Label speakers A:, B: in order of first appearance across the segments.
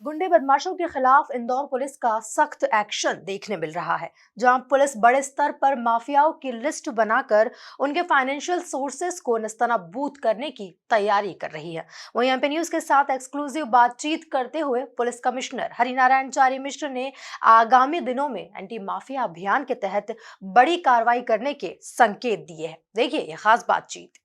A: गुंडे बदमाशों के खिलाफ इंदौर पुलिस का सख्त एक्शन देखने मिल रहा है, जहां पुलिस बड़े स्तर पर माफियाओं की लिस्ट बनाकर उनके फाइनेंशियल सोर्सेस को नस्तनाबूद करने की तैयारी कर रही है। वहीं एमपी न्यूज के साथ एक्सक्लूसिव बातचीत करते हुए पुलिस कमिश्नर हरिनारायण चारी मिश्र ने आगामी दिनों में एंटी माफिया अभियान के तहत बड़ी कार्रवाई करने के संकेत दिए हैं। देखिए ये खास बातचीत।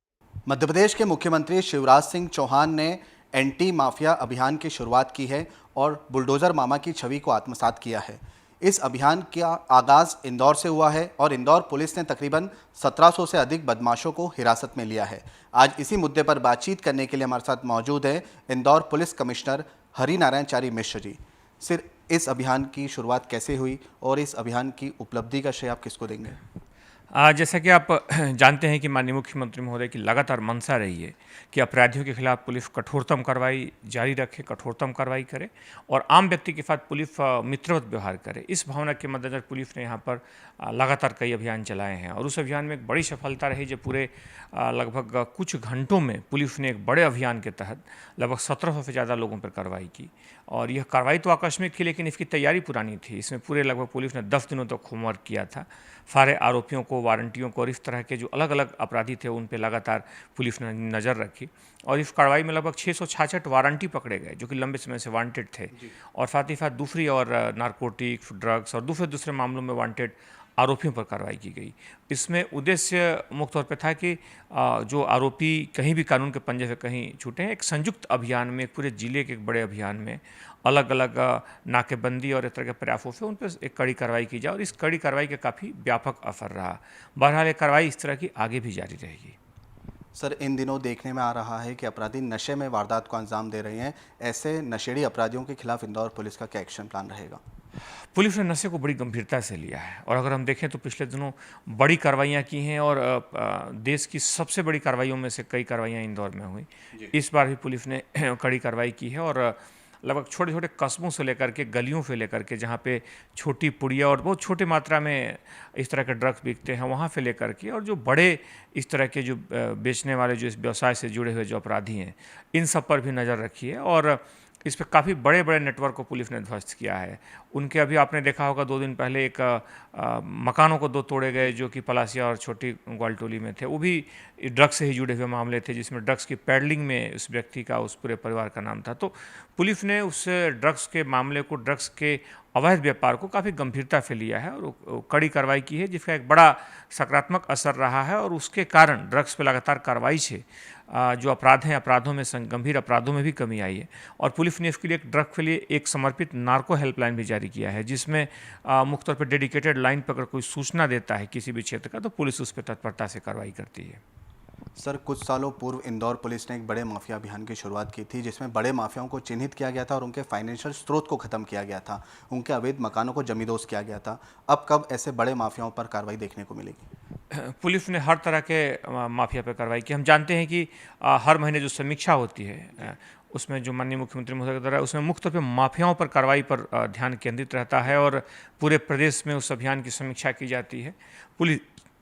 B: मध्य प्रदेश के मुख्यमंत्री शिवराज सिंह चौहान ने एंटी माफिया अभियान की शुरुआत की है और बुलडोजर मामा की छवि को आत्मसात किया है। इस अभियान का आगाज इंदौर से हुआ है और इंदौर पुलिस ने तकरीबन 1700 से अधिक बदमाशों को हिरासत में लिया है। आज इसी मुद्दे पर बातचीत करने के लिए हमारे साथ मौजूद है इंदौर पुलिस कमिश्नर हरिनारायण चारी मिश्र जी। सिर्फ इस अभियान की शुरुआत कैसे हुई और इस अभियान की उपलब्धि का श्रेय आप किसको देंगे?
C: जैसा कि आप जानते हैं कि माननीय मुख्यमंत्री महोदय की लगातार मंशा रही है कि अपराधियों के खिलाफ पुलिस कठोरतम कार्रवाई जारी रखे, कठोरतम कार्रवाई करे और आम व्यक्ति के साथ पुलिस मित्रवत व्यवहार करे। इस भावना के मद्देनजर पुलिस ने यहाँ पर लगातार कई अभियान चलाए हैं और उस अभियान में एक बड़ी सफलता रही जो पूरे लगभग कुछ घंटों में पुलिस ने एक बड़े अभियान के तहत लगभग 1700 से ज़्यादा लोगों पर कार्रवाई की। और यह कार्रवाई तो आकस्मिक थी, लेकिन इसकी तैयारी पुरानी थी। इसमें पूरे लगभग पुलिस ने 10 दिनों तक होमवर्क किया था। सारे आरोपियों को, वारंटियों को और इस तरह के जो अलग अलग अपराधी थे उन पर लगातार पुलिस ने नज़र रखी और इस कार्रवाई में लगभग 666 वारंटी पकड़े गए जो कि लंबे समय से वांटेड थे और साथ ही साथ दूसरी और नारकोटिक्स, ड्रग्स और दूसरे मामलों में वांटेड आरोपियों पर कार्रवाई की गई। इसमें उद्देश्य मुख्य तौर पर था कि जो आरोपी कहीं भी कानून के पंजे से कहीं छूटे हैं, एक संयुक्त अभियान में, पूरे जिले के एक बड़े अभियान में अलग अलग नाकेबंदी और इस तरह के प्रयासों से उन पर एक कड़ी कार्रवाई की जाए और इस कड़ी कार्रवाई का काफ़ी व्यापक असर रहा। बहरहाल ये कार्रवाई इस तरह की आगे भी जारी रहेगी।
B: सर, इन दिनों देखने में आ रहा है कि अपराधी नशे में वारदात को अंजाम दे रहे हैं। ऐसे नशेड़ी अपराधियों के खिलाफ इंदौर पुलिस का क्या एक्शन प्लान रहेगा?
C: पुलिस ने नशे को बड़ी गंभीरता से लिया है और अगर हम देखें तो पिछले दिनों बड़ी कार्रवाइयाँ की हैं और देश की सबसे बड़ी कार्रवाइयों में से कई कार्रवाइयाँ इंदौर में हुई। इस बार भी पुलिस ने कड़ी कार्रवाई की है और लगभग छोटे छोटे कस्बों से लेकर के, गलियों से लेकर के, जहाँ पे छोटी पुड़िया और बहुत छोटे मात्रा में इस तरह के ड्रग्स बिकते हैं वहाँ से लेकर के और जो बड़े इस तरह के जो बेचने वाले, जो इस व्यवसाय से जुड़े हुए जो अपराधी हैं, इन सब पर भी नज़र रखी है और इस पर काफ़ी बड़े बड़े नेटवर्क को पुलिस ने ध्वस्त किया है। उनके अभी आपने देखा होगा 2 दिन पहले एक मकानों को 2 तोड़े गए जो कि पलासिया और छोटी ग्वालटोली में थे। वो भी ड्रग्स से ही जुड़े हुए मामले थे जिसमें ड्रग्स की पैडलिंग में उस व्यक्ति का, उस पूरे परिवार का नाम था। तो पुलिस ने उस ड्रग्स के मामले को, ड्रग्स के अवैध व्यापार को काफ़ी गंभीरता से लिया है और कड़ी कार्रवाई की है जिसका एक बड़ा सकारात्मक असर रहा है और उसके कारण ड्रग्स पर लगातार कार्रवाई से जो अपराध हैं, अपराधों में, गंभीर अपराधों में भी कमी आई है और पुलिस ने इसके लिए एक ड्रग के लिए एक समर्पित नार्को हेल्पलाइन भी जारी किया है जिसमें मुख्य तौर पर डेडिकेटेड लाइन पर अगर कोई सूचना देता है किसी भी क्षेत्र का तो पुलिस उस पर तत्परता से कार्रवाई करती है।
B: सर, कुछ सालों पूर्व इंदौर पुलिस ने एक बड़े माफिया अभियान की शुरुआत की थी जिसमें बड़े माफियाओं को चिन्हित किया गया था और उनके फाइनेंशियल स्रोत को खत्म किया गया था, उनके अवैध मकानों को जमींदोज किया गया था। अब कब ऐसे बड़े माफियाओं पर कार्रवाई देखने को मिलेगी?
C: पुलिस ने हर तरह के माफिया पर कार्रवाई की। हम जानते हैं कि हर महीने जो समीक्षा होती है उसमें जो माननीय मुख्यमंत्री महोदय के द्वारा उसमें मुख्य तौर पर माफियाओं पर कार्रवाई पर ध्यान केंद्रित रहता है और पूरे प्रदेश में उस अभियान की समीक्षा की जाती है। पुलिस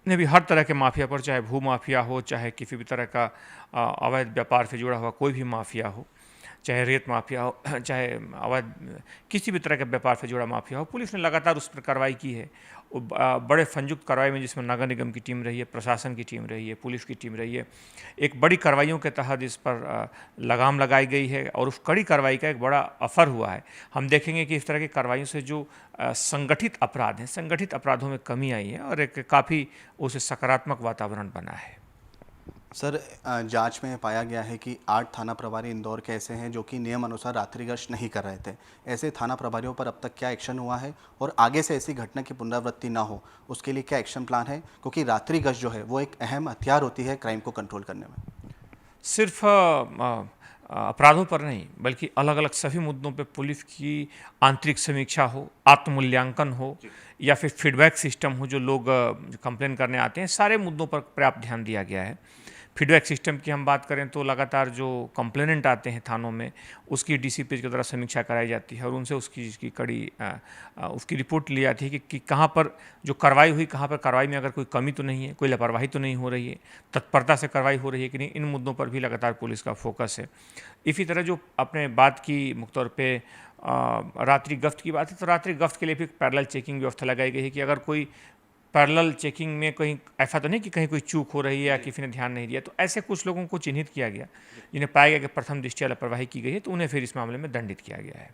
C: ने भी हर तरह के माफिया पर, चाहे भू माफिया हो, चाहे किसी भी तरह का अवैध व्यापार से जुड़ा हुआ कोई भी माफिया हो, चाहे रेत माफिया हो, चाहे अवैध किसी भी तरह के व्यापार से जुड़ा माफिया हो, पुलिस ने लगातार उस पर कार्रवाई की है। बड़े संयुक्त कार्रवाई में जिसमें नगर निगम की टीम रही है, प्रशासन की टीम रही है, पुलिस की टीम रही है, एक बड़ी कार्रवाइयों के तहत इस पर लगाम लगाई गई है और उस कड़ी कार्रवाई का एक बड़ा असर हुआ है। हम देखेंगे कि इस तरह की कार्रवाइयों से जो संगठित अपराध हैं, संगठित अपराधों में कमी आई है और एक काफ़ी उसे सकारात्मक वातावरण बना है।
B: सर, जांच में पाया गया है कि 8 थाना प्रभारी इंदौर के ऐसे हैं जो कि नियम अनुसार रात्रि गश्त नहीं कर रहे थे। ऐसे थाना प्रभारियों पर अब तक क्या एक्शन हुआ है और आगे से ऐसी घटना की पुनरावृत्ति ना हो उसके लिए क्या एक्शन प्लान है, क्योंकि रात्रि गश्त जो है वो एक अहम हथियार होती है क्राइम को कंट्रोल करने में?
C: सिर्फ अपराधों पर नहीं बल्कि अलग अलग सभी मुद्दों पे पुलिस की आंतरिक समीक्षा हो, आत्ममूल्यांकन हो या फिर फीडबैक सिस्टम हो, जो लोग कंप्लेन करने आते हैं, सारे मुद्दों पर पर्याप्त ध्यान दिया गया है। फीडबैक सिस्टम की हम बात करें तो लगातार जो कंप्लेनेंट आते हैं थानों में उसकी डीसीपी के द्वारा समीक्षा कराई जाती है और उनसे उसकी कड़ी उसकी रिपोर्ट ली जाती है कि कहाँ पर जो कार्रवाई हुई, कहाँ पर कार्रवाई में अगर कोई कमी तो नहीं है, कोई लापरवाही तो नहीं हो रही है, तत्परता से कार्रवाई हो रही है कि नहीं। इन मुद्दों पर भी लगातार पुलिस का फोकस है। इसी तरह जो आपने बात की मुख्य तौर पे रात्रि गश्त की बात है तो रात्रि गश्त के लिए भी पैरेलल चेकिंग व्यवस्था लगाई गई है कि अगर कोई पैरेलल चेकिंग में कहीं ऐसा तो नहीं कि कहीं कोई चूक हो रही है या किसी ने ध्यान नहीं दिया, तो ऐसे कुछ लोगों को चिन्हित किया गया जिन्हें पाया गया कि प्रथम दृष्टया लापरवाही की गई है, तो उन्हें फिर इस मामले में दंडित किया गया है।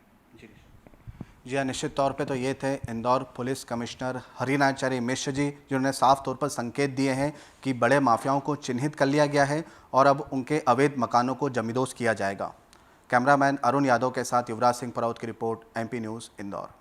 B: जी हाँ, निश्चित तौर पे तो ये थे इंदौर पुलिस कमिश्नर हरिनाचार्य मिश्र जी, जिन्होंने साफ तौर पर संकेत दिए हैं कि बड़े माफियाओं को चिन्हित कर लिया गया है और अब उनके अवैध मकानों को जमींदोज किया जाएगा। कैमरामैन अरुण यादव के साथ युवराज सिंह पराउत की रिपोर्ट, MP न्यूज़, इंदौर।